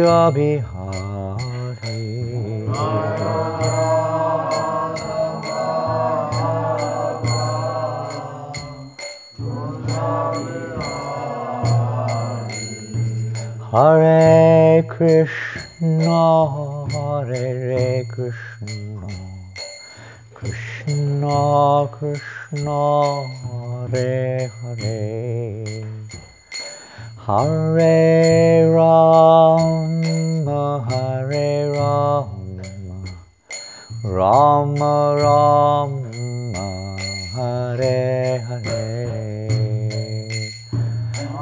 Kunja Bihari. Hare Krishna, Hare Krishna, Krishna Krishna, Hare Hare, Hare Rama, Hare Rama, Rama Rama, Hare Hare,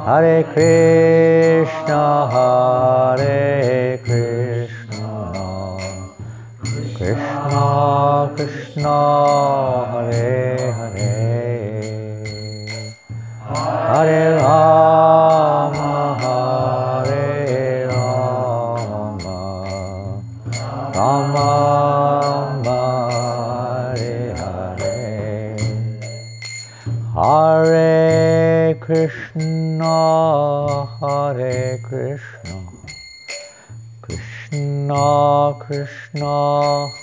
Hare Krishna, Hare Krishna, Krishna Krishna, Hare Hare, Hare Rama, Hare Rama, Rama Rama, Hare Hare, Hare Krishna, Hare Krishna, Krishna Krishna,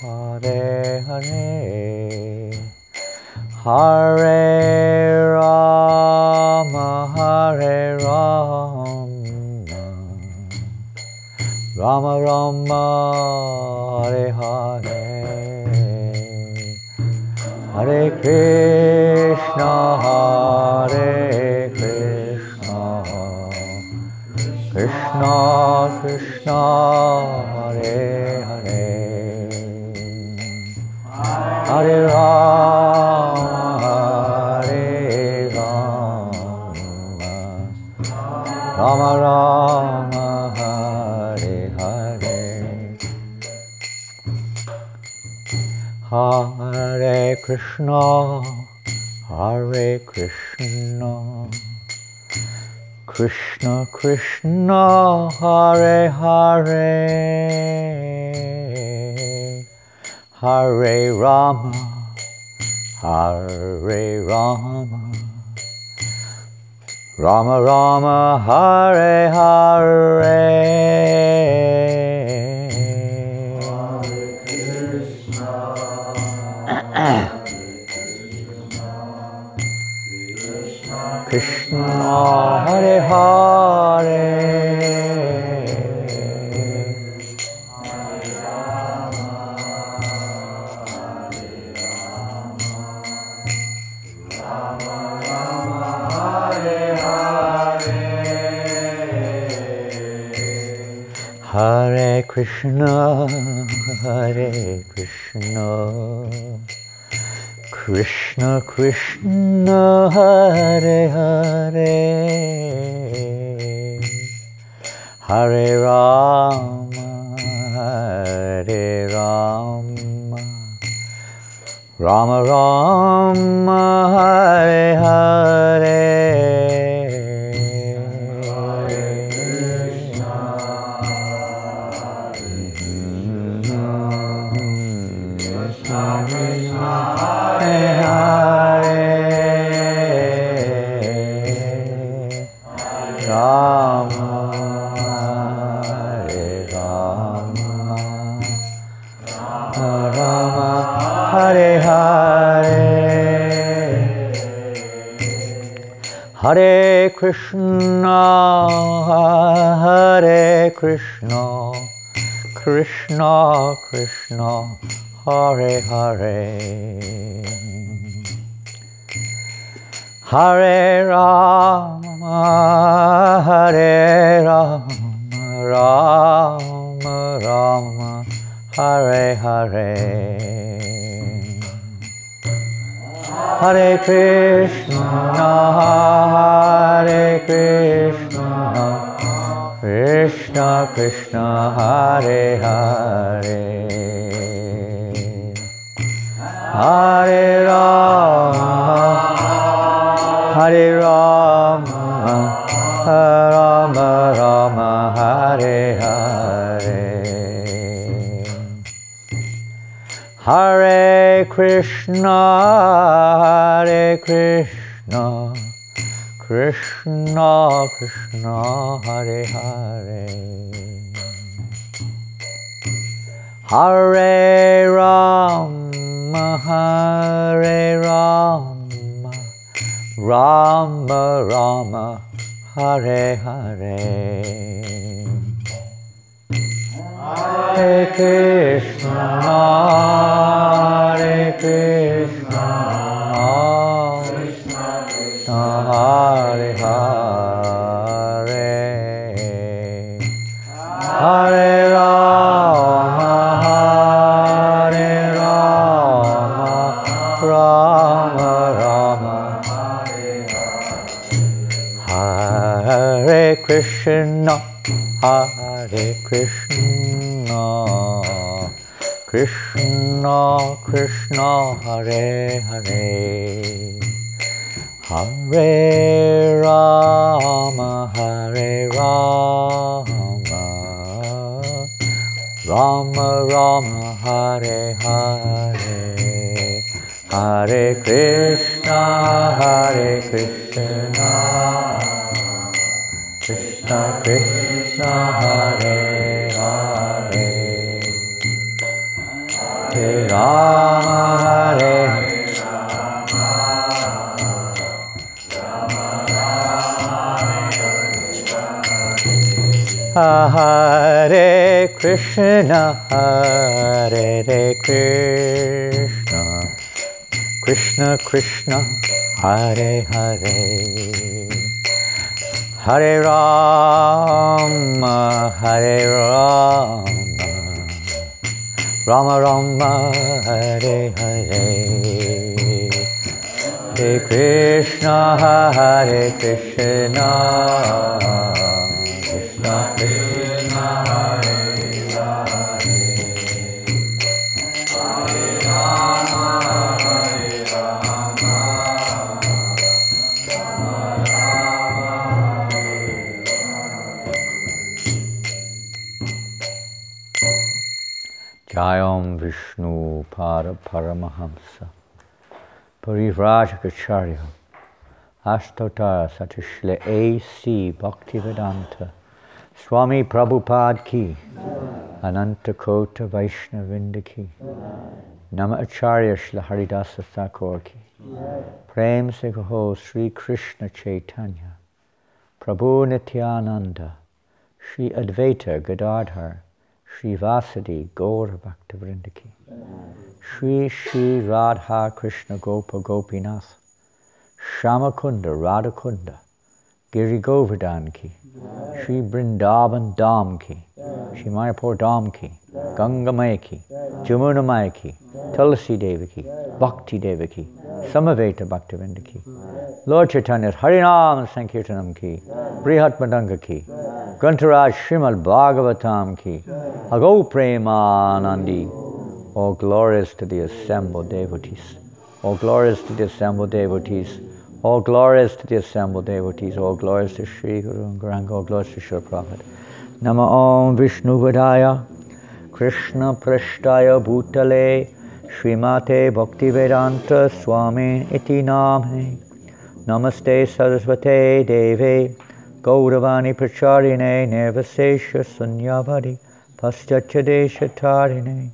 Hare Hare, Hare Rama, Hare Rama, Rama Rama, Hare Hare, Hare Krishna, Hare Krishna, Krishna Krishna, Hare Hare, Hare Rama, Hare Rama, Rama Rama, Hare Hare, Hare Krishna, Hare Krishna, Krishna Krishna, Hare Hare, Hare Rama, Hare Rama, Rama Rama, Hare Hare, Krishna Hare Hare, Hare Krishna, Hare Krishna, Krishna Krishna, Hare Hare, Hare Rama, Hare Rama, Rama Rama, Hare Hare, Hare Krishna, Hare Krishna, Krishna Krishna, Hare Hare, Hare Rama, Hare Rama, Rama Rama, Hare Hare, Hare Krishna, Hare Krishna, Krishna Krishna, Hare Hare, Hare Rama, Hare Rama, Rama Rama, Hare Hare, Hare Krishna, Hare Krishna, Krishna Krishna, Hare Hare, Hare Rama, Hare Rama, Rama Rama, Hare Hare. Hare Krishna, Hare Krishna, Krishna Krishna, Hare Hare, Hare Rama, Hare Rama, Rama Rama, Hare Krishna, Hare Krishna, Krishna Krishna, Hare Hare, Hare Rama, Hare Rama, Rama Rama, Hare Hare, Hare Krishna, Hare Krishna, Krishna Krishna, Hare Hare, Hare Rama, Hare Hare Krishna, Hare Krishna, Krishna Krishna, Hare Hare, Hare Rama, Hare Rama, Rama Rama, Hare Hare, Hare Krishna, Hare Krishna, Krishna Krishna, Hare Hare, Hare Rama, Hare Rama, Rama Rama, Hare Jayam Vishnu Pada Paramahamsa Parivrajacharya Ashtotara Satishle A.C. Bhaktivedanta Swami Prabhupada ki Ananta Kota Vaishnavinda ki Nama Acharya Shla Haridasa Thakur ki Prem se Kaho Sri Krishna Chaitanya Prabhu Nityananda Shri Advaita Gadadhar Shri Vasadi Gaura Bhaktivinoda ki Shri Shri Radha Krishna Gopa Gopinath Shamakunda Radhakunda Giri Govardhan ki Shri Vrindavan Dham ki Shri Mayapur Dham ki Ganga Maya ki Jamuna Maya ki Tulsi Devi ki Bhakti Devi ki Samaveta Bhaktivinoda ki Lord Chaitanya Harinam Sankirtanam ki Brihat Madanga ki Grantaraj Srimad Bhagavatam ki Ago Premanandi. All glories to the assembled devotees. All glories to the assembled devotees. All glories to the assembled devotees. All glories to Sri Guru and Gauranga. All glories to Sri Prophet. Nama Om Vishnu Vadaya Krishna Prashtaya Bhutale Srimate Bhaktivedanta Swami Iti Namne Namaste Sarasvate Deve Gauravani Pracharine Nirvasesha Sunyavadi Paschachadesha Tarine.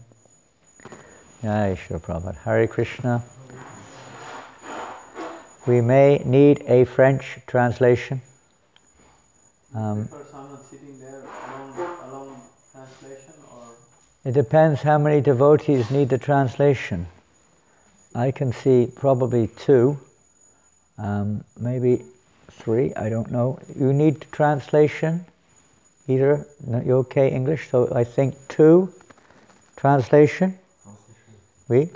Jai Shri Prabhupada. Hare Krishna. We may need a French translation. For someone sitting there alone translation, or it depends how many devotees need the translation. I can see probably 2, maybe 3, I don't know. You need translation? Either? No, you okay English? So I think 2 translation. Oui?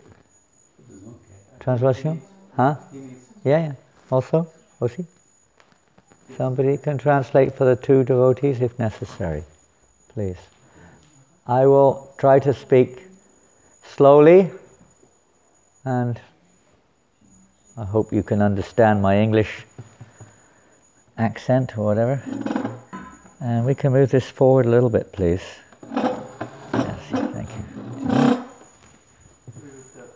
Translation? Huh? Yeah. Also? Aussi? Somebody can translate for the 2 devotees if necessary. Please. I will try to speak slowly, and I hope you can understand my English accent or whatever. And we can move this forward a little bit, please. Yes, thank you.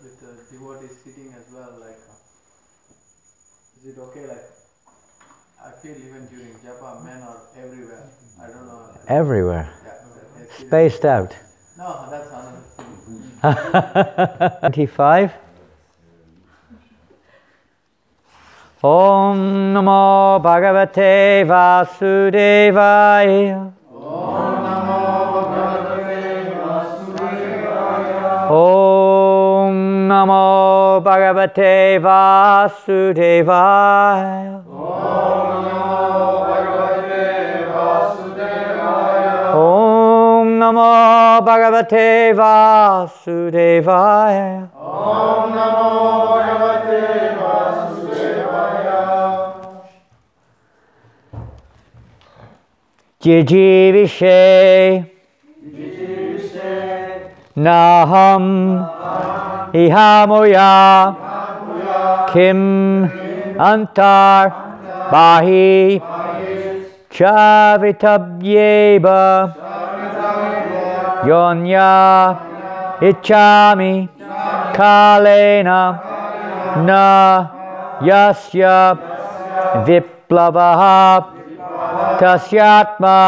with the devotees sitting as well, like, is it okay? Like, I feel even during japa, men are everywhere. I don't know. Everywhere. Yeah, Spaced out. No, that's another thing. 25. Om Namo Bhagavate Vasudevaya. Om Namo Bhagavate Vasudevaya. Om Namo Bhagavate Vasudevaya. Om Namo Bhagavate Vasudevaya. Jijivishe Naham Ihamoya Kim Antar Bahi Chavitabyeba Yonya Ichami Kalena Na Yasya Viplavaha Tasyatma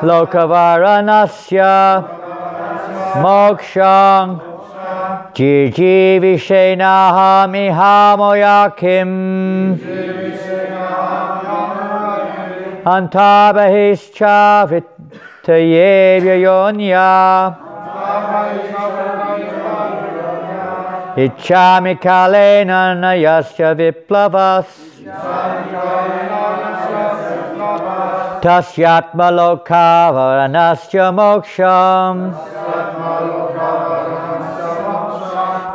Lokavaranasya Mokshang Jijivishenahamihamoyakim Antabahischavitayevyonya Ichami kalena nayasya viplavas Tasyatma lokavaranasya moksham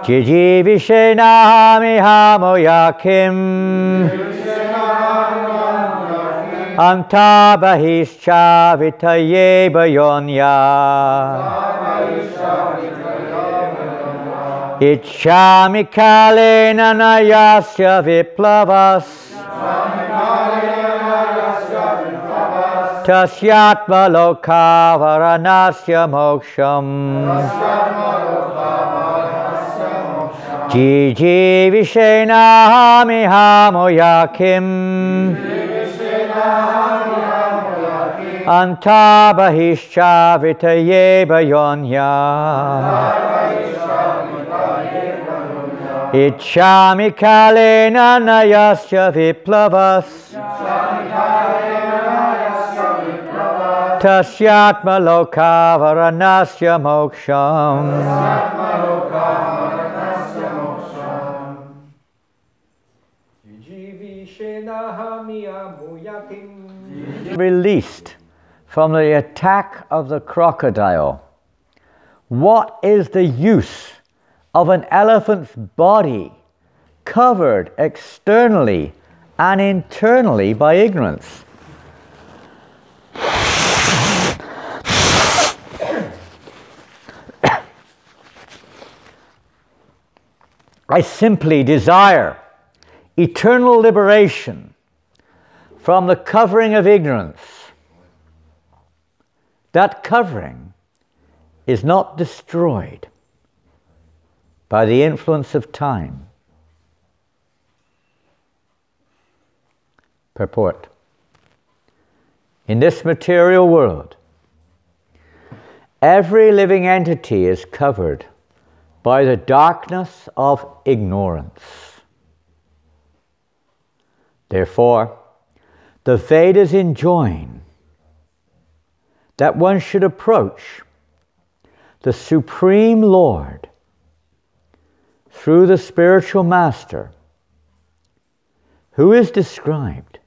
Jijivishenahamihamoyakim Antabahischavitayebayonya Ichami kalena nayasya viplavas Tasyatma lokavaranasya moksham Jijivishenahamihamoyakim Antabahischavitayebayonya Ichami kalena nayasya viplavas Tasyatma lokavaranasya moksham Released from the attack of the crocodile. What is the use of an elephant's body covered externally and internally by ignorance? I simply desire eternal liberation from the covering of ignorance. That covering is not destroyed by the influence of time. Purport. In this material world, every living entity is covered by the darkness of ignorance. Therefore, the Vedas enjoin that one should approach the Supreme Lord through the spiritual master, who is described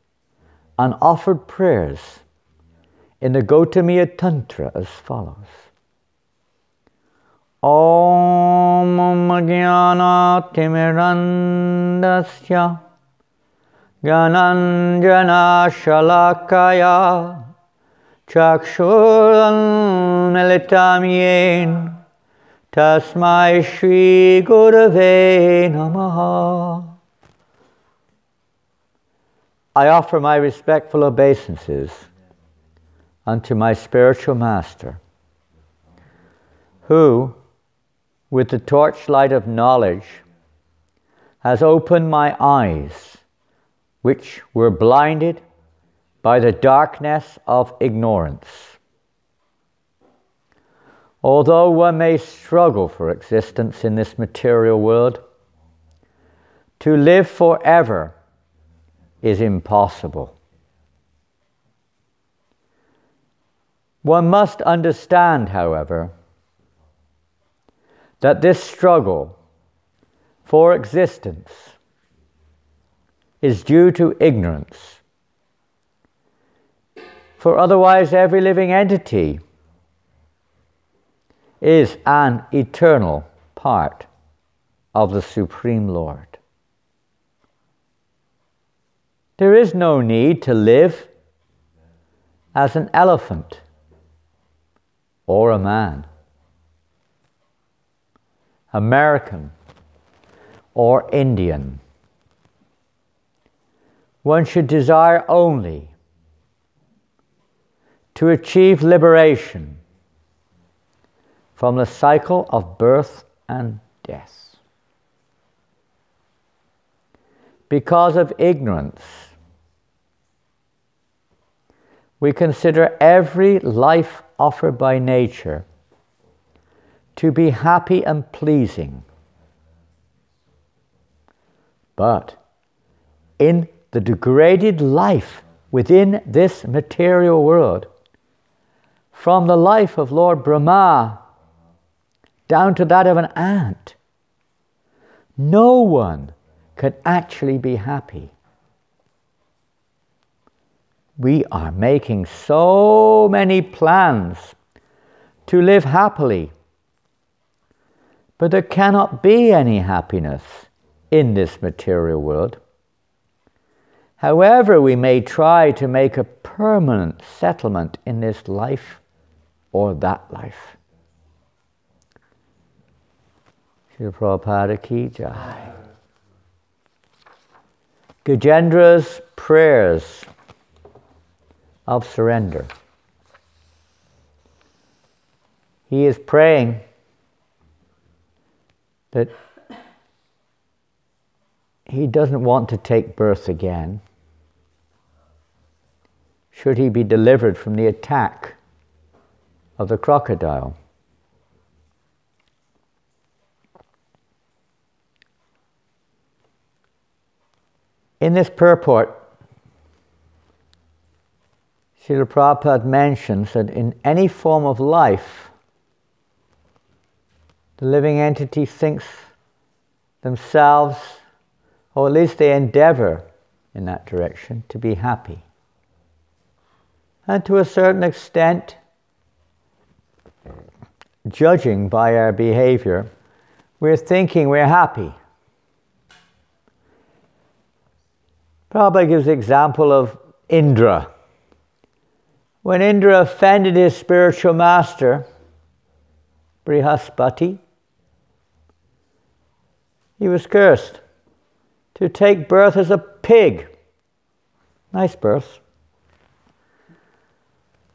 and offered prayers in the Gautamiya Tantra as follows. Om Jnana Timirandasya Janananda Shalakaya Chakshuran Militam Yen Tasmai Shri Gurave Namaha. I offer my respectful obeisances unto my spiritual master, who, with the torchlight of knowledge, has opened my eyes, which were blinded by the darkness of ignorance. Although one may struggle for existence in this material world, to live forever is impossible. One must understand, however, that this struggle for existence is due to ignorance. For otherwise, every living entity is an eternal part of the Supreme Lord. There is no need to live as an elephant or a man, American or Indian. One should desire only to achieve liberation from the cycle of birth and death. Because of ignorance, we consider every life offered by nature to be happy and pleasing. But in the degraded life within this material world, from the life of Lord Brahma down to that of an ant, no one can actually be happy. We are making so many plans to live happily, but there cannot be any happiness in this material world. However, we may try to make a permanent settlement in this life or that life. Srila Prabhupada Ki Jai. Gajendra's prayers of surrender. He is praying that he doesn't want to take birth again, should he be delivered from the attack of the crocodile. In this purport, Srila Prabhupada mentions that in any form of life, the living entity thinks themselves, or at least they endeavor in that direction, to be happy. And to a certain extent, judging by our behavior, we're thinking we're happy. Prabhupada gives the example of Indra. When Indra offended his spiritual master, Brihaspati, he was cursed to take birth as a pig. Nice birth.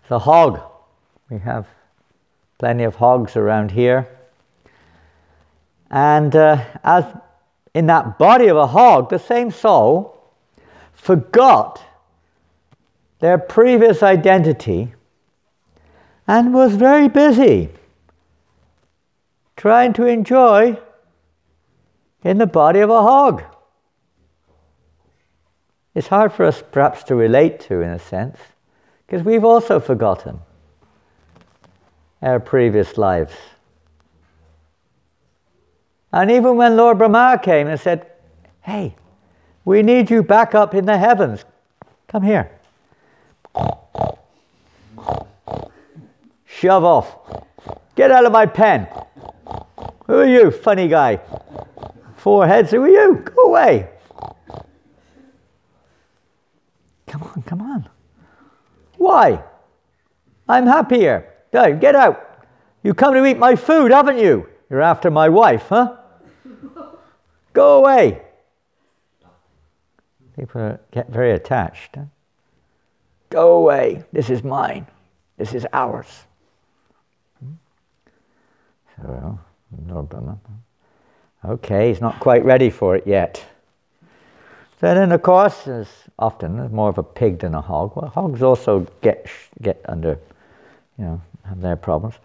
It's a hog. We have plenty of hogs around here. And as in that body of a hog, the same soul forgot their previous identity and was very busy trying to enjoy in the body of a hog. It's hard for us perhaps to relate to, in a sense, because we've also forgotten our previous lives. And even when Lord Brahma came and said, "Hey, we need you back up in the heavens. Come here." Shove off. Get out of my pen. Who are you, funny guy? 4 heads, who are you? Go away. Come on. Why? I'm happy here. Get out. You come to eat my food, haven't you? You're after my wife, huh? Go away. People get very attached. Huh? Go away. This is mine. This is ours. So, Lord Brahma. Okay, he's not quite ready for it yet. So then, of course, there's more of a pig than a hog. Well, hogs also get under, have their problems.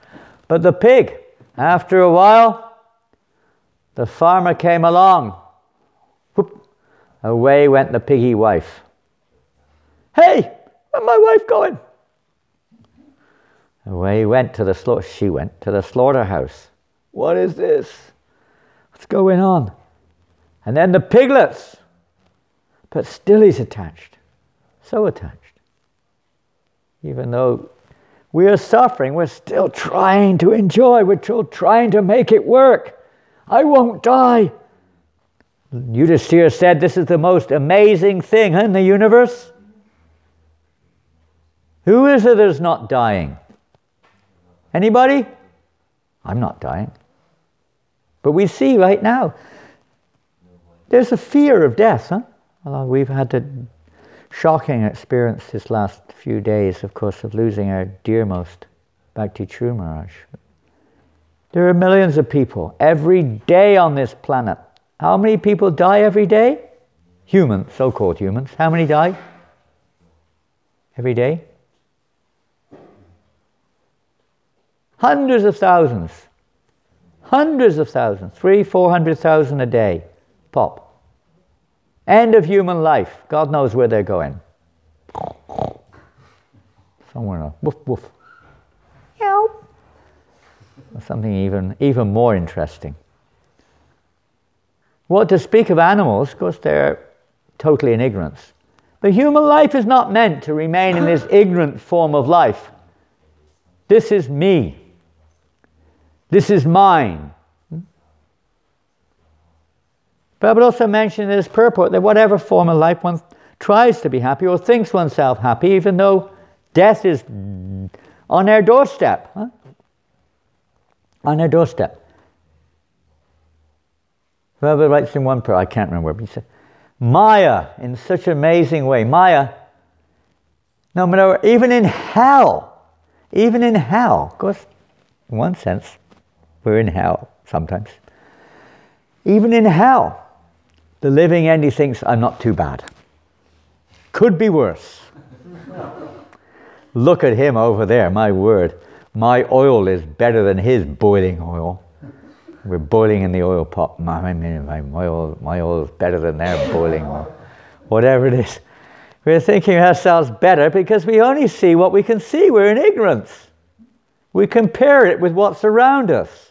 But the pig, after a while, the farmer came along. Whoop, away went the piggy wife. Hey, where's my wife going? Away went to the she went to the slaughterhouse. What is this? What's going on? And then the piglets. But still he's attached. So attached. Even though we are suffering, we're still trying to enjoy. We're still trying to make it work. I won't die. Yudhishthira said this is the most amazing thing in the universe. Who is it that's not dying? Anybody? I'm not dying. But we see right now, there's a fear of death. We've had a shocking experience this last few days, of course, of losing our dearmost, Bhakti True Maharaj. There are millions of people every day on this planet. How many people die every day? Humans, so-called humans. How many die every day? Hundreds of thousands. Hundreds of thousands. 300,000-400,000 a day. Pop. End of human life. God knows where they're going. Somewhere else. Woof, woof. Meow. Something even more interesting. What to speak of animals, of course, they're totally in ignorance. The human life is not meant to remain in this ignorant form of life. This is me. This is mine. Prabhupada also mentioned in his purport that whatever form of life one tries to be happy or thinks oneself happy, even though death is on their doorstep. On their doorstep. Prabhupada writes in one prayer, I can't remember, but he said, Maya, in such an amazing way, Maya, no matter, even in hell, of course, in one sense, we're in hell sometimes. Even in hell, the living entity thinks, I'm not too bad. Could be worse. Look at him over there, my word. My oil is better than his boiling oil. We're boiling in the oil pot. My oil is better than their boiling oil. Whatever it is. We're thinking ourselves better because we only see what we can see. We're in ignorance. We compare it with what's around us.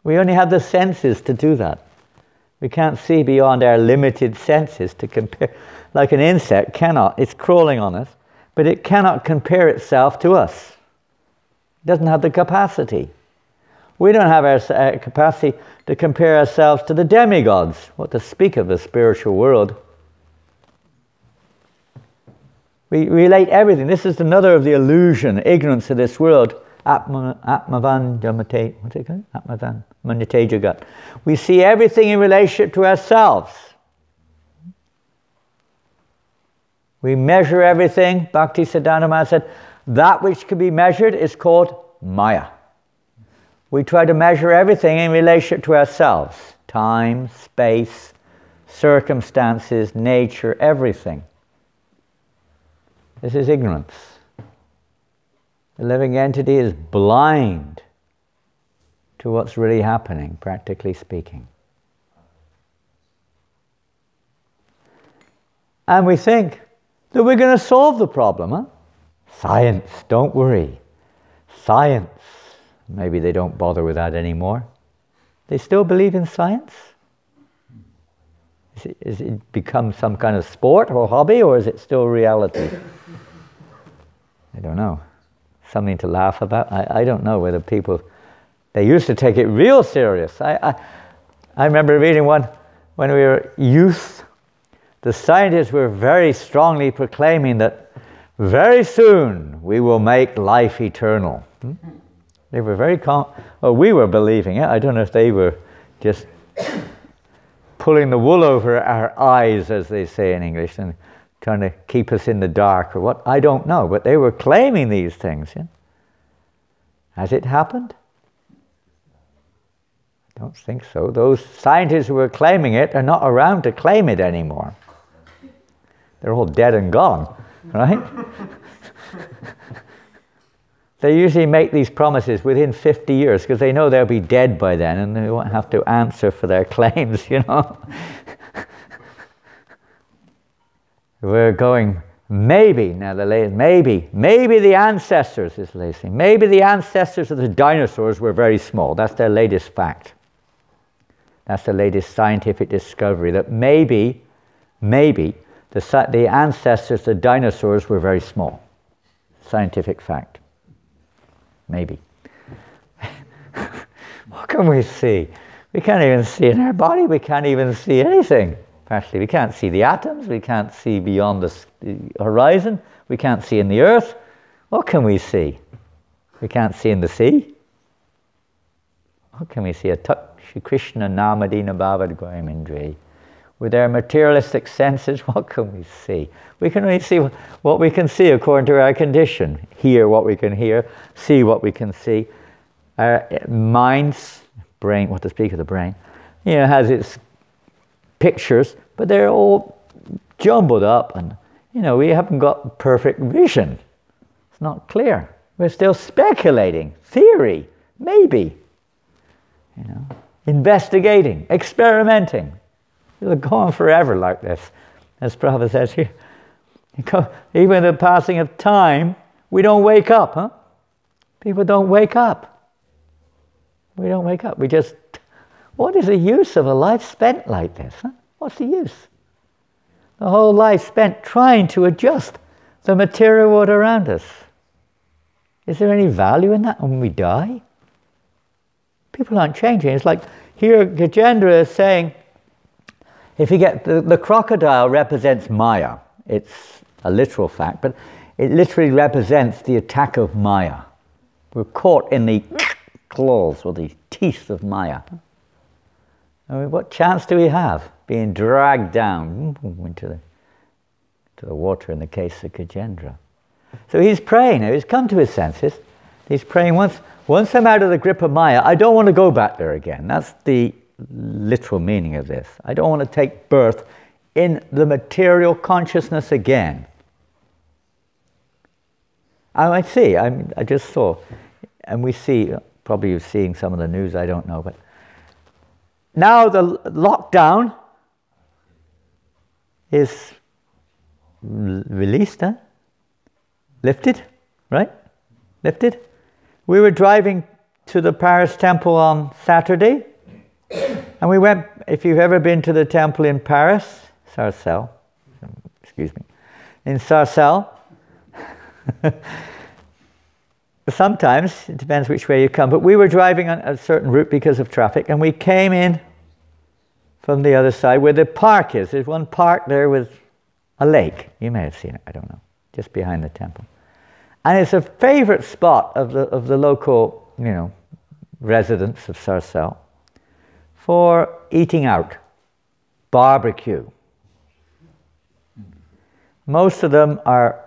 We only have the senses to do that. We can't see beyond our limited senses to compare. Like an insect cannot, it's crawling on us, but it cannot compare itself to us. It doesn't have the capacity. We don't have our capacity to compare ourselves to the demigods, what to speak of the spiritual world. We relate everything. This is another of the illusion, ignorance of this world. Atmavan Jamate, what's it called? Atmavan Manjate Jagat. We see everything in relationship to ourselves. We measure everything. Bhakti Siddhanta Maharaj said, that which can be measured is called Maya. We try to measure everything in relationship to ourselves. Time, space, circumstances, nature, everything. This is ignorance. The living entity is blind to what's really happening, practically speaking. And we think that we're going to solve the problem. Huh? Science, don't worry. Science. Maybe they don't bother with that anymore. They still believe in science? Is it become some kind of sport or hobby, or is it still reality? I don't know. Something to laugh about. I don't know whether people, they used to take it real serious. I remember reading one when we were youth. The scientists were very strongly proclaiming that very soon we will make life eternal. They were very we were believing it. I don't know if they were just pulling the wool over our eyes, as they say in English, and trying to keep us in the dark or what, I don't know, but they were claiming these things. Yeah? Has it happened? I don't think so. Those scientists who were claiming it are not around to claim it anymore. They're all dead and gone, right? They usually make these promises within 50 years because they know they'll be dead by then and they won't have to answer for their claims, you know. We're going, maybe, now the latest, maybe the ancestors, is Lacey, maybe the ancestors of the dinosaurs were very small. That's their latest fact. That's the latest scientific discovery, that maybe the ancestors of the dinosaurs were very small. Scientific fact. Maybe. What can we see? We can't even see in our body, we can't even see anything. Actually, we can't see the atoms, we can't see beyond the horizon, we can't see in the earth. What can we see? We can't see in the sea. What can we see? Shri Krishna Namadina Bhavad Goyamindri. With our materialistic senses, what can we see? We can only see what we can see according to our condition. Hear what we can hear, see what we can see. Our mind's brain, what to speak of the brain, has its pictures, but they're all jumbled up, and we haven't got perfect vision. It's not clear. We're still speculating, theory, maybe, investigating, experimenting. It'll go on forever like this, as Prabhupada says here. Even the passing of time, we don't wake up, huh? People don't wake up. We don't wake up. We just, what is the use of a life spent like this? Huh? What's the use? The whole life spent trying to adjust the material world around us. Is there any value in that when we die? People aren't changing. It's like here Gajendra is saying, if you get the crocodile represents Maya. It's a literal fact, but it literally represents the attack of Maya. We're caught in the claws or the teeth of Maya. I mean, what chance do we have being dragged down into the water in the case of Gajendra? So he's praying now. He's come to his senses. He's praying, once I'm out of the grip of Maya, I don't want to go back there again. That's the literal meaning of this. I don't want to take birth in the material consciousness again. I see, I just saw, and we see, probably you're seeing some of the news, I don't know, but now the lockdown is released, huh? Lifted, right? Lifted. We were driving to the Paris temple on Saturday, and we went, if you've ever been to the temple in Paris, Sarcelles, excuse me, in Sarcelles, sometimes, it depends which way you come, but we were driving on a certain route because of traffic, and we came in from the other side where the park is. There's one park there with a lake. You may have seen it, I don't know, just behind the temple. And it's a favorite spot of the local, residents of Sarcelles for eating out, barbecue. Most of them are,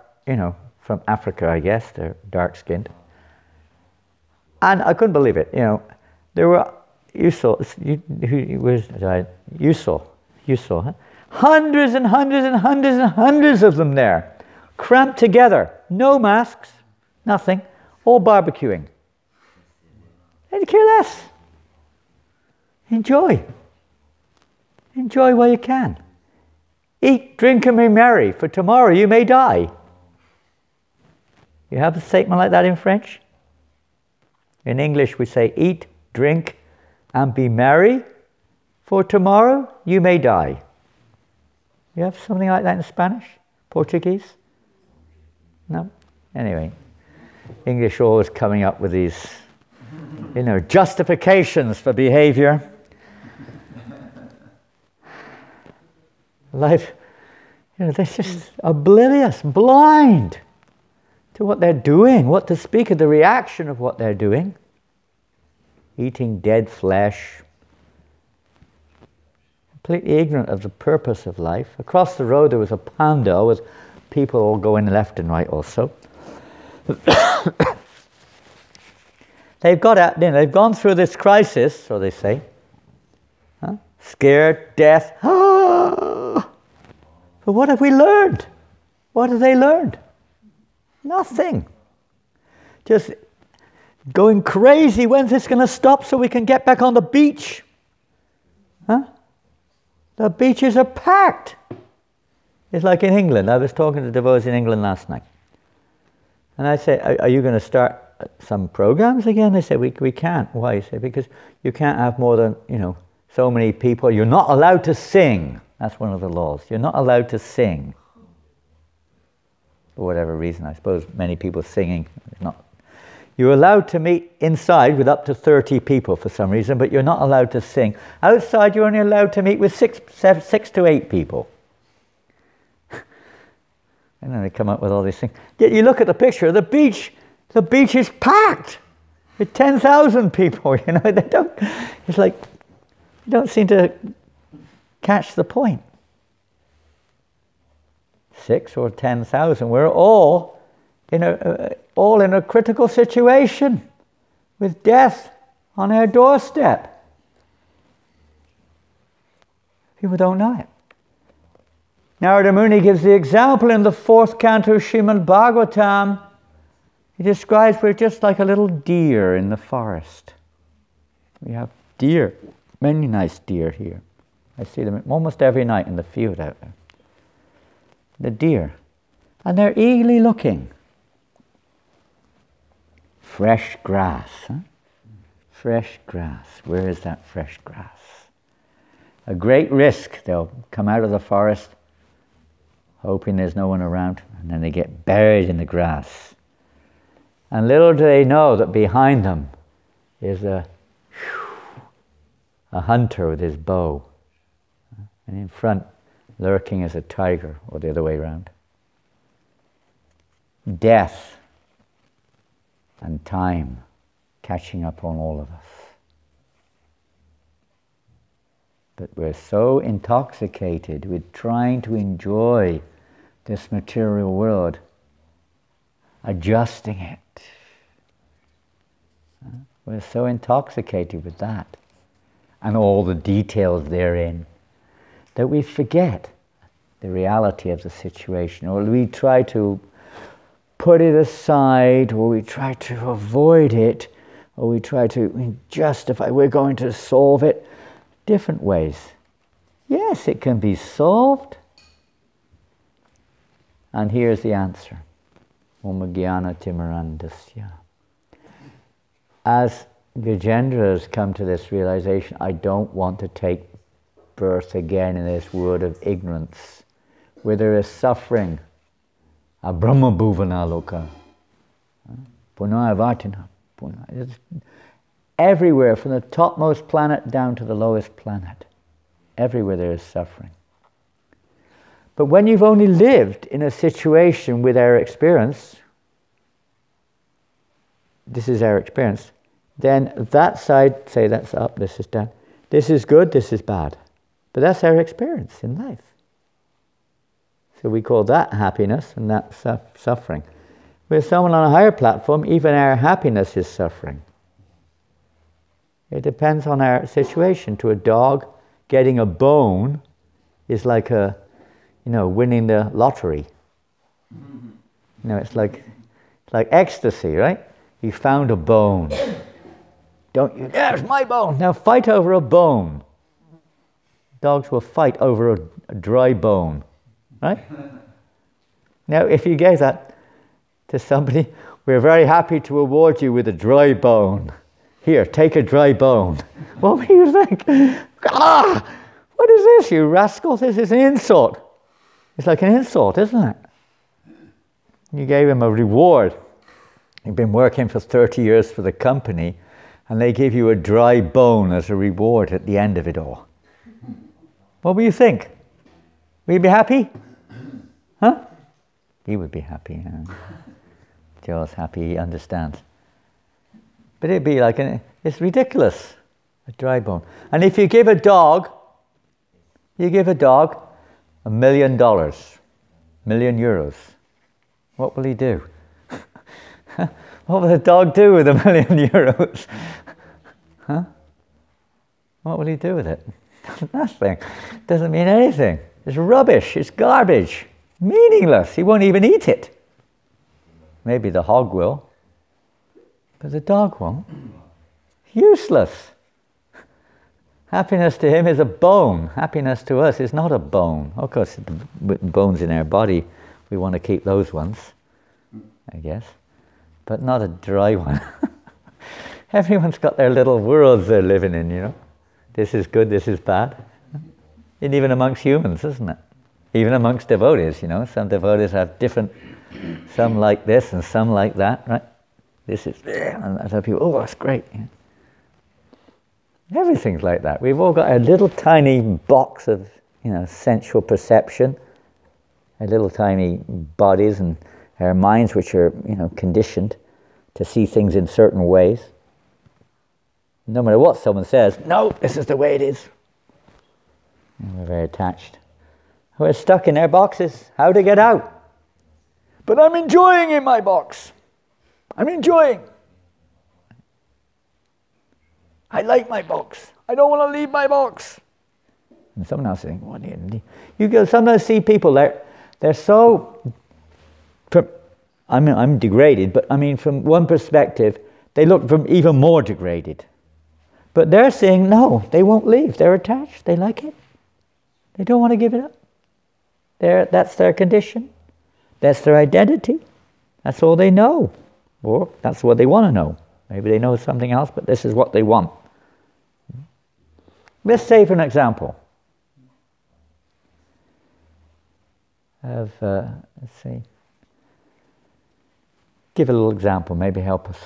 from Africa, I guess. They're dark-skinned. And I couldn't believe it. There were, you saw, huh? Hundreds and hundreds and hundreds and hundreds of them there, cramped together, no masks, nothing, all barbecuing. They care less. Enjoy. Enjoy while you can. Eat, drink, and be merry, for tomorrow you may die. You have a statement like that in French? In English we say, eat, drink, and be merry, for tomorrow you may die. You have something like that in Spanish? Portuguese? No? Anyway, English always coming up with these, justifications for behavior. Life, they're just oblivious, blind to what they're doing, what to speak of the reaction of what they're doing. Eating dead flesh. Completely ignorant of the purpose of life. Across the road there was a pandal with people all going left and right also. They've gone through this crisis, so they say. Huh? Scared, death. But what have we learned? What have they learned? Nothing. just going crazy. When's this going to stop so we can get back on the beach? Huh? The beaches are packed. It's like in England. I was talking to devotees in England last night. And I said, are you going to start some programs again? They said, we can't. Why? I said, because you can't have more than, so many people. You're not allowed to sing. That's one of the laws. You're not allowed to sing. For whatever reason, I suppose many people singing. You're allowed to meet inside with up to 30 people for some reason, but you're not allowed to sing. Outside, you're only allowed to meet with 6 to 8 people. And then they come up with all these things. Yet you look at the picture of the beach is packed with 10,000 people. It's like, you don't seem to catch the point. 6 or 10,000. We're all in a critical situation with death on our doorstep. People don't know it. Narada Muni gives the example in the 4th canto of Srimad Bhagavatam. He describes we're just like a little deer in the forest. We have deer, many nice deer here. I see them almost every night in the field out there. The deer. And they're eagerly looking. Fresh grass. Huh? Fresh grass. Where is that fresh grass? A great risk. They'll come out of the forest hoping there's no one around, and then they get buried in the grass. And little do they know that behind them is a hunter with his bow. And in front, lurking is a tiger, or the other way around. Death and time catching up on all of us. But we're so intoxicated with trying to enjoy this material world, adjusting it. We're so intoxicated with that and all the details therein that we forget the reality of the situation, or we try to put it aside, or we try to avoid it, or we try to justify, we're going to solve it different ways. Yes, it can be solved. And here's the answer. Om Jnana Timirandasya. As Gajendra has come to this realization, I don't want to take birth again in this world of ignorance, where there is suffering. A Brahma Bhuvana Loka. Punavatina. Everywhere, from the topmost planet down to the lowest planet. Everywhere there is suffering. But when you've only lived in a situation with our experience, this is our experience, then that side, say that's up, this is down. This is good, this is bad. But that's our experience in life. So we call that happiness and that suffering. With someone on a higher platform, even our happiness is suffering. It depends on our situation. To a dog, getting a bone is like winning the lottery. It's like ecstasy, right? You found a bone. Don't you? There's my bone. Now fight over a bone. Dogs will fight over a dry bone, right? Now, if you gave that to somebody, we're very happy to award you with a dry bone. Here, take a dry bone. What would you think? What is this, you rascal? This is an insult. It's like an insult, isn't it? You gave him a reward. You've been working for 30 years for the company, and they give you a dry bone as a reward at the end of it all. What will you think? Will you be happy? Huh? He would be happy. Joe's happy, he understands. But it'd be like, it's ridiculous, a dry bone. And if you give a dog €1 million, €1,000,000. What will he do? What will the dog do with €1,000,000? Huh? What will he do with it? Nothing. Doesn't mean anything. It's rubbish. It's garbage. Meaningless. He won't even eat it. Maybe the hog will. But the dog won't. Useless. Happiness to him is a bone. Happiness to us is not a bone. Of course, the bones in our body, we want to keep those ones, I guess. But not a dry one. Everyone's got their little worlds they're living in, you know. This is good, this is bad. And even amongst humans, isn't it? Even amongst devotees, you know. Some devotees have different, some like this and some like that, right? This is, and other people, oh, that's great. Yeah. Everything's like that. We've all got a little tiny box of, you know, sensual perception, our little tiny bodies and our minds which are, you know, conditioned to see things in certain ways. No matter what someone says, no, this is the way it is. And we're very attached. We're stuck in our boxes. How to get out? But I'm enjoying in my box. I'm enjoying. I like my box. I don't want to leave my box. And someone else saying, what do you need? You go sometimes see people, they're so, I'm degraded, but I mean from one perspective, they look from even more degraded. But they're saying, no, they won't leave. They're attached. They like it. They don't want to give it up. That's their condition. That's their identity. That's all they know. Or that's what they want to know. Maybe they know something else, but this is what they want. Let's say, for an example, of, let's see, give a little example, maybe help us.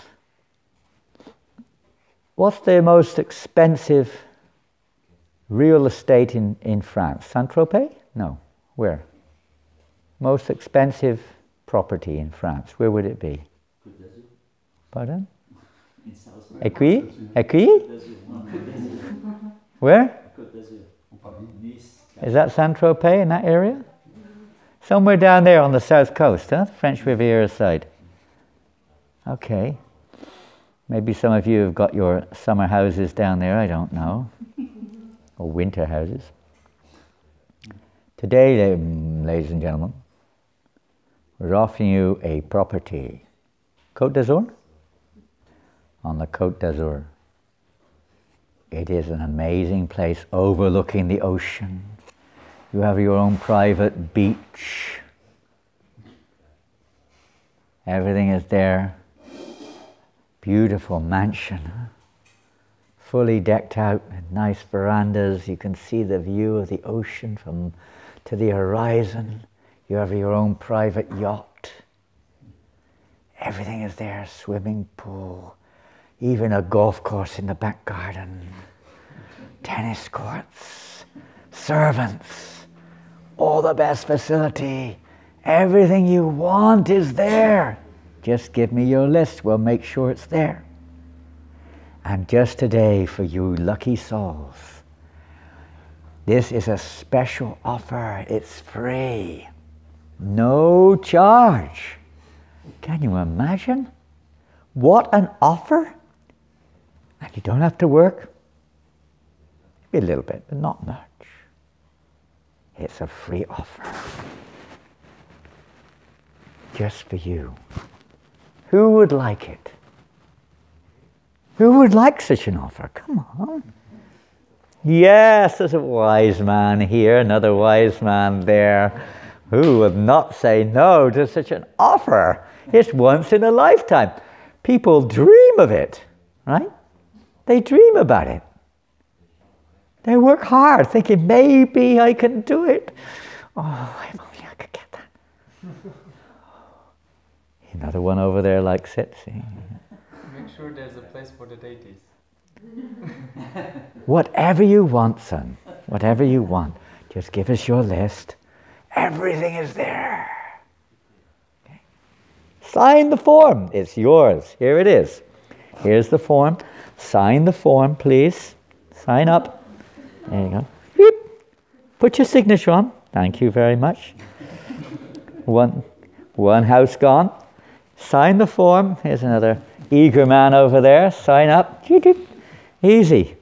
What's the most expensive real estate in France? Saint-Tropez? No. Where? Most expensive property in France. Where would it be? Pardon? Écuyer? Écuyer? Where? Is that Saint-Tropez in that area? Somewhere down there on the south coast, huh? French Riviera side. Okay. Maybe some of you have got your summer houses down there, I don't know. Or winter houses. Today, ladies and gentlemen, we're offering you a property. Côte d'Azur? On the Côte d'Azur. It is an amazing place overlooking the ocean. You have your own private beach. Everything is there. Beautiful mansion. Fully decked out with nice verandas. You can see the view of the ocean from to the horizon. You have your own private yacht. Everything is there. Swimming pool. Even a golf course in the back garden. Tennis courts. Servants. All the best facility. Everything you want is there. Just give me your list. We'll make sure it's there. And just today, for you lucky souls, this is a special offer. It's free. No charge. Can you imagine? What an offer. And you don't have to work. Maybe a little bit, but not much. It's a free offer. Just for you. Who would like it? Who would like such an offer? Come on. Yes, there's a wise man here, another wise man there. Who would not say no to such an offer? It's once in a lifetime. People dream of it, right? They dream about it. They work hard, thinking, maybe I can do it. Oh, if only I could get that. Another one over there likes it. See? Make sure there's a place for the deities. Whatever you want, son. Whatever you want. Just give us your list. Everything is there. Okay. Sign the form. It's yours. Here it is. Here's the form. Sign the form, please. Sign up. There you go. Beep. Put your signature on. Thank you very much. One house gone. Sign the form. Here's another eager man over there. Sign up. Easy.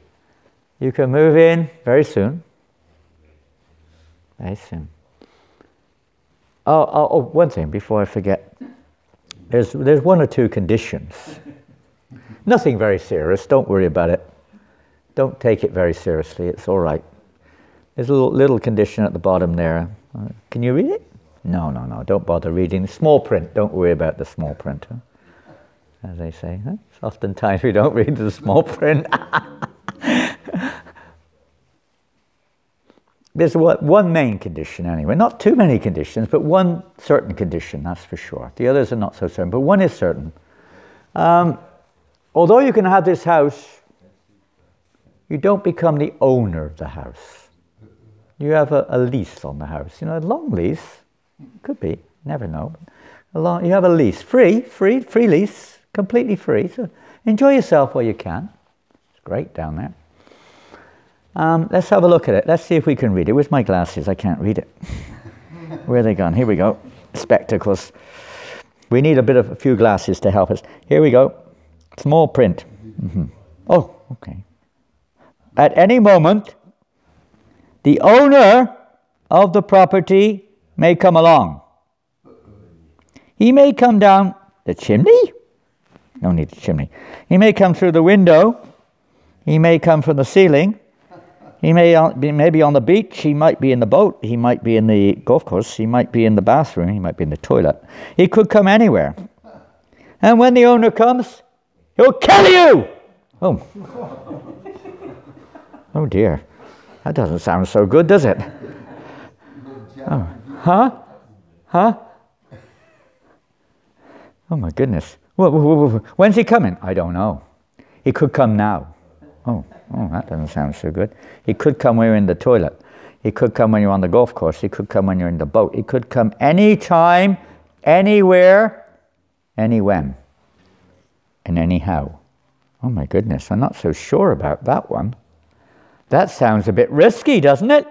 You can move in very soon. Very soon. Oh, one thing before I forget. There's one or two conditions. Nothing very serious, don't worry about it. Don't take it very seriously, it's all right. There's a little condition at the bottom there. Can you read it? No, don't bother reading. Small print, don't worry about the small print. Huh? As they say, huh? Oftentimes we don't read the small print. There's one main condition anyway, not too many conditions, but one certain condition, that's for sure. The others are not so certain, but one is certain. Although you can have this house, you don't become the owner of the house. You have a lease on the house. You know, a long lease, could be, never know. You have a lease, free lease, completely free. So enjoy yourself while you can. It's great down there. Let's have a look at it. Let's see if we can read it. Where's my glasses? I can't read it. Where are they gone? Here we go. Spectacles. We need a few glasses to help us. Here we go. Small print. Mm-hmm. Oh, okay. At any moment, the owner of the property may come along. He may come down the chimney. No need the chimney. He may come through the window. He may come from the ceiling. He may be on the beach. He might be in the boat. He might be in the golf course. He might be in the bathroom. He might be in the toilet. He could come anywhere. And when the owner comes, he'll kill you! Oh. Oh dear. That doesn't sound so good, does it? Oh. Huh? Oh my goodness. When's he coming? I don't know. He could come now. Oh, that doesn't sound so good. He could come when you're in the toilet. He could come when you're on the golf course. He could come when you're in the boat. He could come anytime, anywhere, anywhen, and anyhow. Oh my goodness, I'm not so sure about that one. That sounds a bit risky, doesn't it?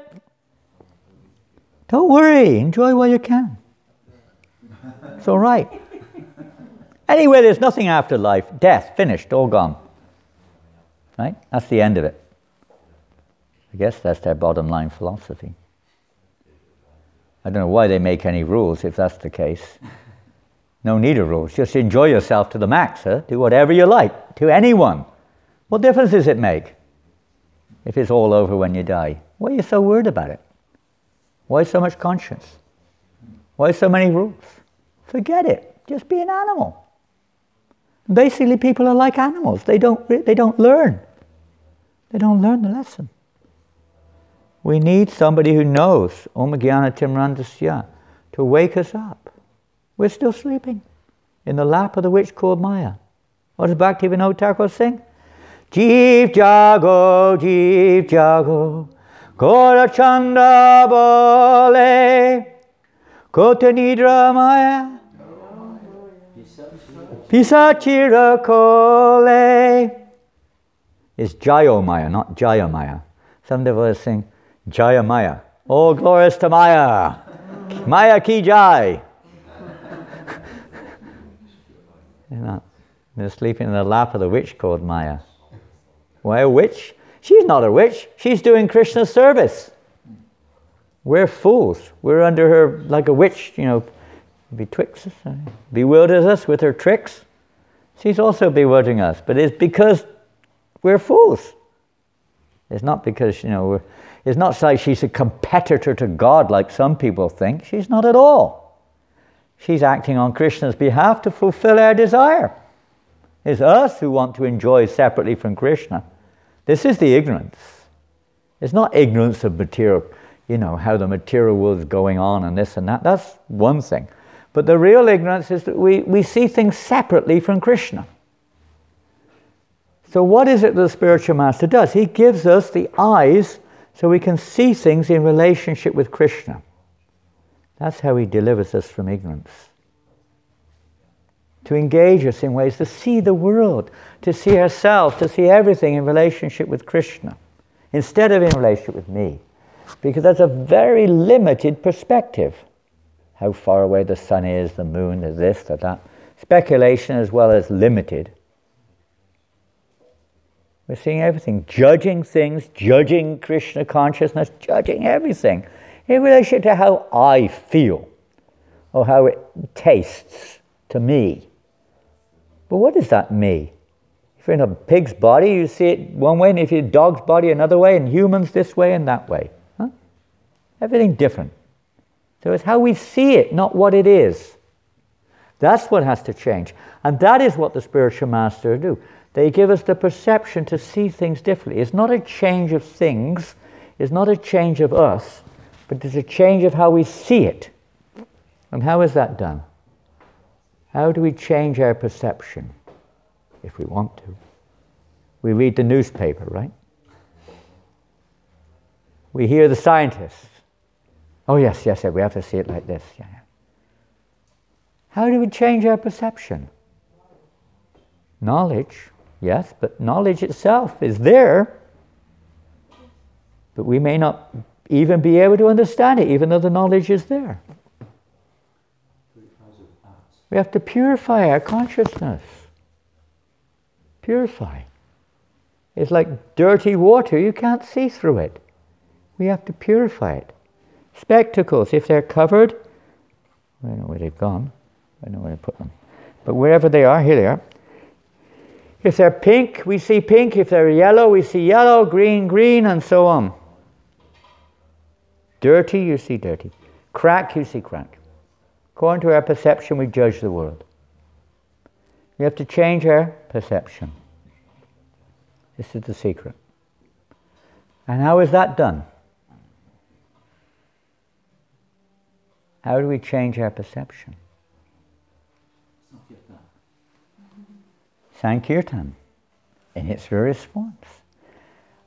Don't worry, enjoy while you can. It's all right. Anyway, there's nothing after life. Death, finished, all gone. Right? That's the end of it. I guess that's their bottom line philosophy. I don't know why they make any rules if that's the case. No need of rules. Just enjoy yourself to the max. Huh? Do whatever you like to anyone. What difference does it make if it's all over when you die? Why are you so worried about it? Why so much conscience? Why so many rules? Forget it. Just be an animal. Basically, people are like animals. They don't learn. They don't learn the lesson. We need somebody who knows Om Jnana Timrandasya to wake us up. We're still sleeping in the lap of the witch called Maya. What does Bhaktivinoda Thakur sing? Jeev jago, Gora Chanda bole, Kota Nidra Maya, Pisachira kole. It's Jayo Maya, not Jaya Maya. Some devotees sing Jaya Maya. All glories to Maya. Maya ki jai. They're sleeping in the lap of the witch called Maya. Why a witch? She's not a witch. She's doing Krishna's service. We're fools. We're under her like a witch, betwixt us, bewilders us with her tricks. She's also bewildering us, but it's because we're fools. It's not because, it's not like she's a competitor to God like some people think. She's not at all. She's acting on Krishna's behalf to fulfill our desire. It's us who want to enjoy separately from Krishna. This is the ignorance. It's not ignorance of material, how the material world is going on and this and that. That's one thing. But the real ignorance is that we see things separately from Krishna. So what is it that the spiritual master does? He gives us the eyes so we can see things in relationship with Krishna. That's how he delivers us from ignorance. To engage us in ways to see the world, to see ourselves, to see everything in relationship with Krishna, instead of in relationship with me. Because that's a very limited perspective. How far away the sun is, the moon, the this, the that. Speculation as well as limited. We're seeing everything, judging things, judging Krishna consciousness, judging everything in relation to how I feel or how it tastes to me. But what is that me? If If you're in a pig's body, you see it one way, and if you're a dog's body, another way, and humans this way and that way. Huh? Everything different. So it's how we see it, not what it is. That's what has to change. And that is what the spiritual masters do. They give us the perception to see things differently. It's not a change of things, it's not a change of us, but it's a change of how we see it. And how is that done? How do we change our perception? If we want to. We read the newspaper, right? We hear the scientists. Oh yes, we have to see it like this. Yeah. How do we change our perception? Knowledge, yes, but knowledge itself is there. But we may not even be able to understand it, even though the knowledge is there. We have to purify our consciousness. Purify. It's like dirty water, you can't see through it. We have to purify it. Spectacles, if they're covered, I don't know where they've gone, I know where I put them. But wherever they are, here they are. If they're pink, we see pink. If they're yellow, we see yellow, green, green, and so on. Dirty, you see dirty. Crack, you see crack. According to our perception, we judge the world. We have to change our perception. This is the secret. And how is that done? How do we change our perception? Sankirtan, in its various forms.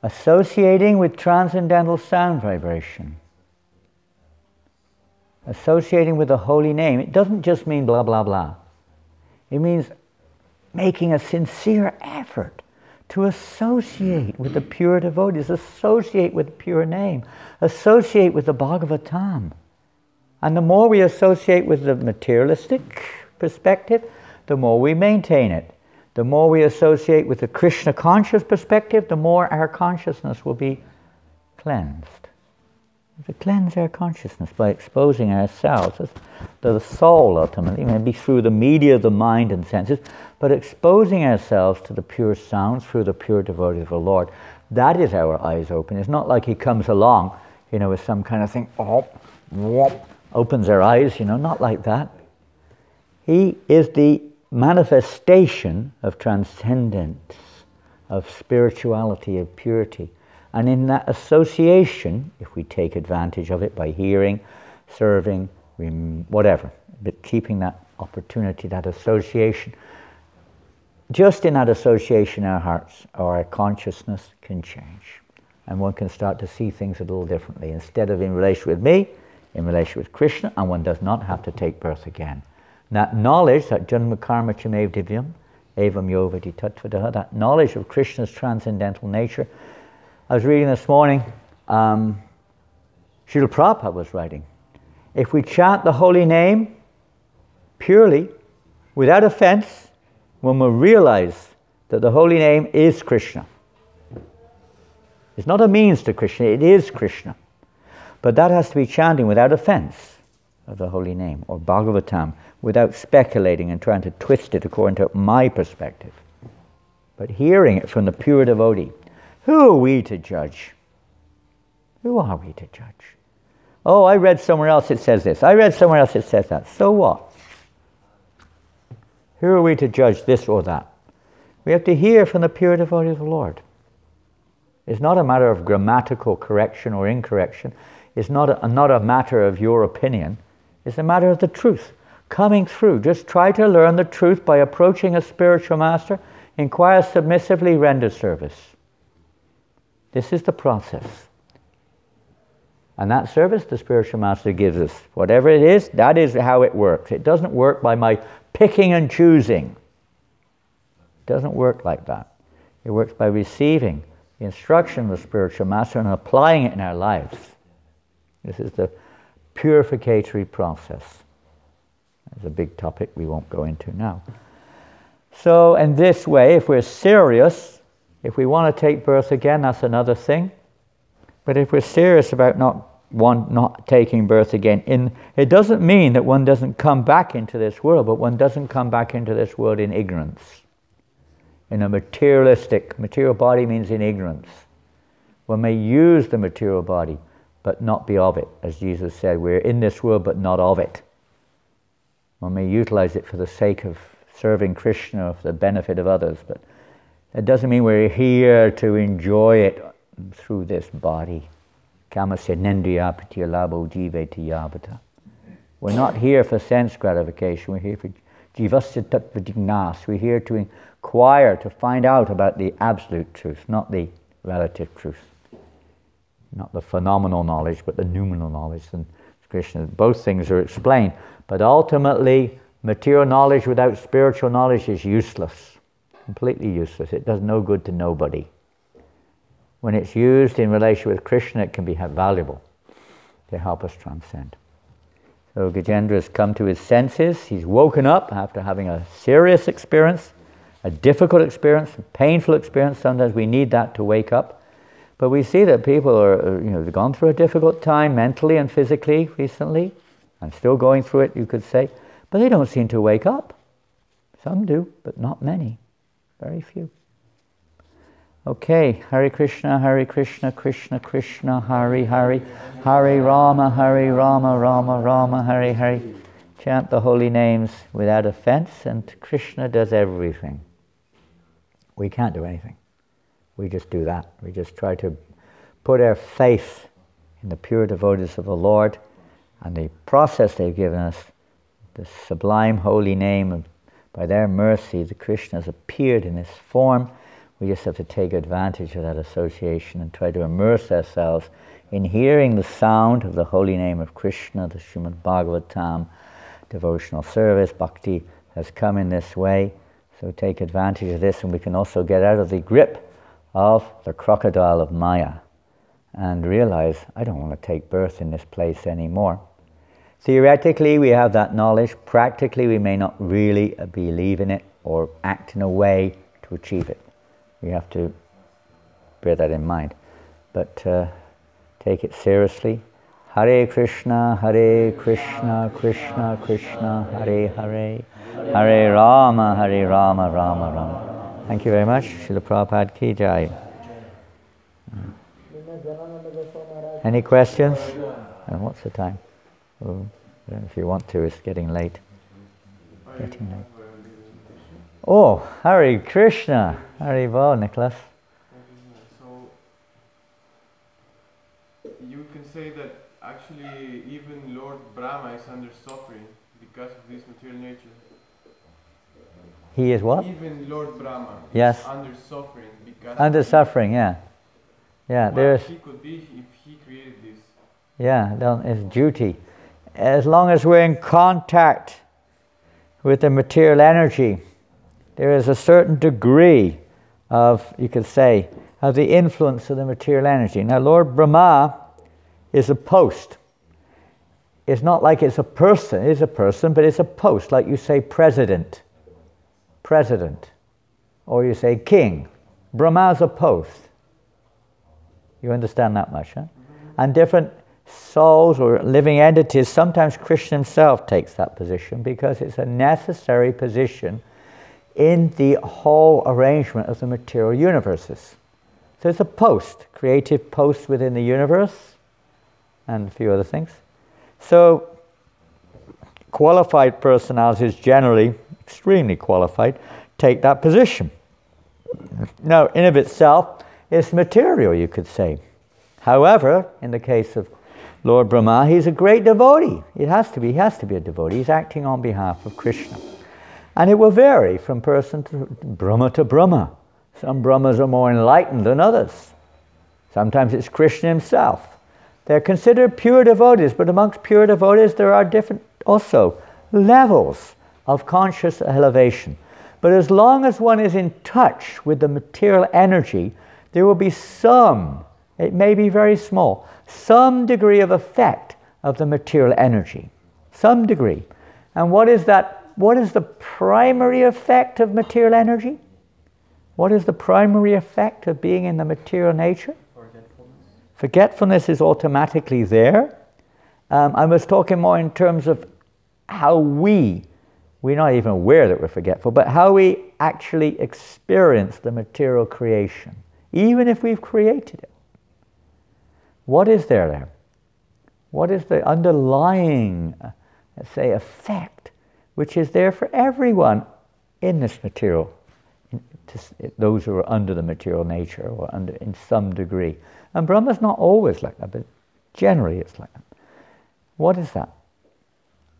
Associating with transcendental sound vibration. Associating with the holy name. It doesn't just mean blah, blah, blah. It means making a sincere effort to associate with the pure devotees, associate with the pure name, associate with the Bhagavatam. And the more we associate with the materialistic perspective, the more we maintain it. The more we associate with the Krishna conscious perspective, the more our consciousness will be cleansed. To cleanse our consciousness by exposing ourselves to the soul ultimately, maybe through the media of the mind and senses, but exposing ourselves to the pure sounds through the pure devotee of the Lord. That is our eyes open. It's not like he comes along, with some kind of thing, opens our eyes, not like that. He is the manifestation of transcendence, of spirituality, of purity. And in that association, if we take advantage of it by hearing, serving, whatever, but keeping that opportunity, that association, just in that association our hearts or our consciousness can change. And one can start to see things a little differently. Instead of in relation with me, in relation with Krishna, and one does not have to take birth again. And that knowledge, that janma karma chamev divyam, evam yovati tattvadaha, that knowledge of Krishna's transcendental nature. I was reading this morning, Srila Prabhupada was writing, if we chant the holy name purely, without offense, one will realize that the holy name is Krishna. It's not a means to Krishna, it is Krishna. But that has to be chanting without offense of the holy name, or Bhagavatam, without speculating and trying to twist it according to my perspective. But hearing it from the pure devotee. Who are we to judge? Who are we to judge? Oh, I read somewhere else it says this. I read somewhere else it says that. So what? Who are we to judge this or that? We have to hear from the pure devotee of the Lord. It's not a matter of grammatical correction or incorrection. It's not a matter of your opinion. It's a matter of the truth coming through. Just try to learn the truth by approaching a spiritual master. Inquire submissively, render service. This is the process. And that service the spiritual master gives us. Whatever it is, that is how it works. It doesn't work by my picking and choosing. It doesn't work like that. It works by receiving the instruction of the spiritual master and applying it in our lives. This is the purificatory process. That's a big topic we won't go into now. So in this way, if we're serious, if we want to take birth again, that's another thing. But if we're serious about not taking birth again, it doesn't mean that one doesn't come back into this world, but one doesn't come back into this world in ignorance. in a material body means in ignorance. One may use the material body, but not be of it. As Jesus said, we're in this world, but not of it. One may utilize it for the sake of serving Krishna or for the benefit of others, but that doesn't mean we're here to enjoy it through this body. Kamasya nendriyapati labo jiveti yavata. We're not here for sense gratification. We're here for jivasya tattva jignas. We're here to inquire, to find out about the absolute truth, not the relative truth. Not the phenomenal knowledge, but the noumenal knowledge. And Krishna, both things are explained. But ultimately, material knowledge without spiritual knowledge is useless. Completely useless. It does no good to nobody. When it's used in relation with Krishna, it can be valuable to help us transcend. So Gajendra has come to his senses. He's woken up after having a serious experience, a difficult experience, a painful experience. Sometimes we need that to wake up. But we see that people are, they've gone through a difficult time mentally and physically recently, and still going through it, you could say, but they don't seem to wake up. Some do, but not many. Very few. Okay, Hare Krishna, Krishna Krishna, Hare Hare, Hare Rama, Rama Rama, Hare Hare. Chant the holy names without offense, and Krishna does everything. We can't do anything. We just do that. We just try to put our faith in the pure devotees of the Lord and the process they've given us, the sublime holy name of, by their mercy, the Krishna has appeared in this form. We just have to take advantage of that association and try to immerse ourselves in hearing the sound of the holy name of Krishna. The Srimad Bhagavatam devotional service, bhakti, has come in this way. So take advantage of this, and we can also get out of the grip of the crocodile of Maya and realize, I don't want to take birth in this place anymore. Theoretically, we have that knowledge. Practically, we may not really believe in it or act in a way to achieve it. We have to bear that in mind. But take it seriously. Hare Krishna, Krishna Krishna, Hare Hare, Hare Rama, Rama Rama. Thank you very much. Srila Prabhupada ki jai. Any questions? What's the time? Oh, I don't know if you want to, it's getting late. Oh, Hare Krishna. Hare Bo, Nicholas. So, you can say that actually even Lord Brahma is under suffering because of this material nature. He is what? Even Lord Brahma is under suffering because under suffering, yeah. Yeah, there's he could be if he created this. Yeah, it's duty. As long as we're in contact with the material energy, there is a certain degree of, you could say, of the influence of the material energy. Now, Lord Brahma is a post. It's not like it's a person. It is a person, but it's a post, like you say president. Or you say king. Brahma's a post. You understand that much, huh? And different souls or living entities, sometimes Krishna himself takes that position because it's a necessary position in the whole arrangement of the material universes. So it's a post, creative post within the universe, and a few other things. So qualified personalities, generally extremely qualified, take that position. Now, in of itself, it's material, you could say. However, in the case of Lord Brahma, he's a great devotee. He has to be a devotee. He's acting on behalf of Krishna. And it will vary from person to Brahma. Some Brahmas are more enlightened than others. Sometimes it's Krishna himself. They're considered pure devotees, but amongst pure devotees there are different also levels of conscious elevation. But as long as one is in touch with the material energy, there will be some, it may be very small, some degree of effect of the material energy. Some degree. And what is that? What is the primary effect of material energy? What is the primary effect of being in the material nature? Forgetfulness is automatically there. I was talking more in terms of how we're not even aware that we're forgetful, but how we actually experience the material creation, even if we've created it. What is there? What is the underlying, let's say, effect, which is there for everyone in this material, those who are under the material nature or under in some degree. And Brahma's not always like that, but generally it's like that. What is that?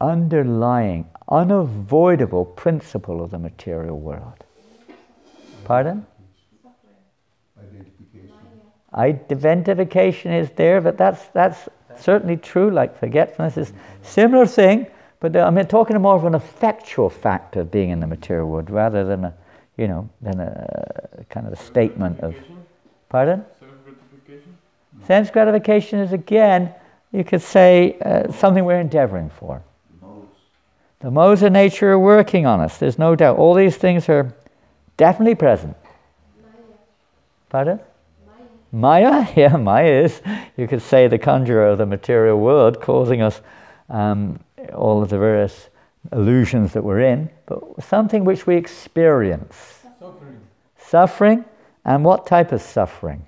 Underlying, unavoidable principle of the material world. Pardon? Identification is there, but that's certainly true. Like forgetfulness is similar thing, but I'm talking more of an effectual fact of being in the material world rather than a kind of a statement of. Pardon? Self-gratification. Sense gratification is, again, you could say something we're endeavoring for. The modes of nature are working on us. There's no doubt. All these things are definitely present. Maya. Pardon? Maya? Yeah, Maya is, you could say, the conjurer of the material world, causing us all of the various illusions that we're in, but something which we experience. Suffering. Suffering? And what type of suffering?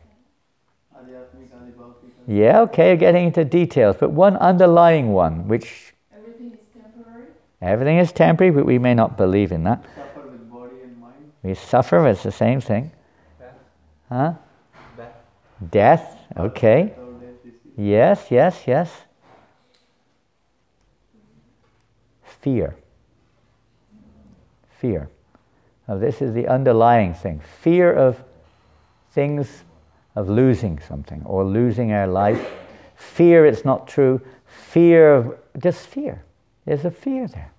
Yeah, okay, getting into details, but one underlying one, which... Everything is temporary? Everything is temporary, but we may not believe in that. Suffer with body and mind? We suffer, it's the same thing. Death. Huh? Death, okay. Yes. Fear. Now this is the underlying thing. Fear of things, of losing something, or losing our life. Fear it's not true. Fear of, just fear. There's a fear there.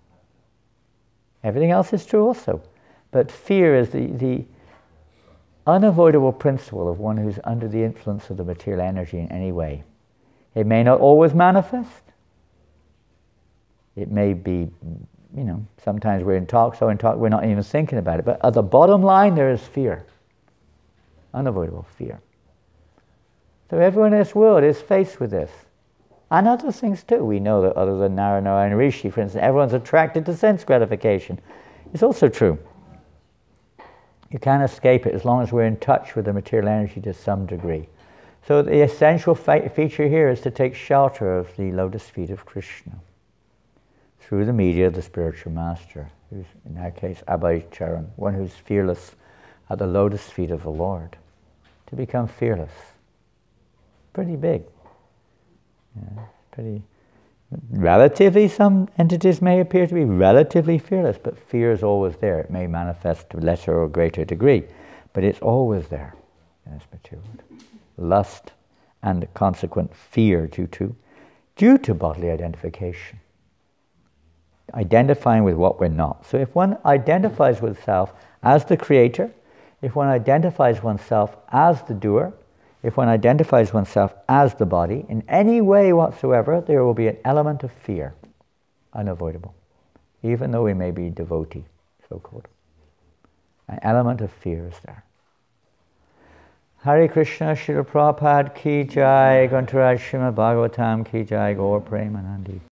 Everything else is true also. But fear is the unavoidable principle of one who's under the influence of the material energy in any way. It may not always manifest. It may be, sometimes we're in talk, we're not even thinking about it. But at the bottom line, there is fear. Unavoidable fear. So everyone in this world is faced with this. And other things too. We know that other than Narayana and Rishi, for instance, everyone's attracted to sense gratification. It's also true. You can't escape it as long as we're in touch with the material energy to some degree. So the essential feature here is to take shelter of the lotus feet of Krishna through the media of the spiritual master, who's in our case Abhay Charan, one who's fearless at the lotus feet of the Lord. To become fearless. Pretty big. Yeah, pretty. Relatively, some entities may appear to be relatively fearless, but fear is always there. It may manifest to a lesser or greater degree, but it's always there in this material world. Lust and consequent fear due to bodily identification. Identifying with what we're not. So if one identifies with self as the creator, if one identifies oneself as the doer, if one identifies oneself as the body, in any way whatsoever, there will be an element of fear, unavoidable, even though we may be devotee, so-called. An element of fear is there. Hare Krishna, Srila Prabhupada ki jai, Grantaraj Srimad Bhagavatam ki jai, Gaur Premanandi.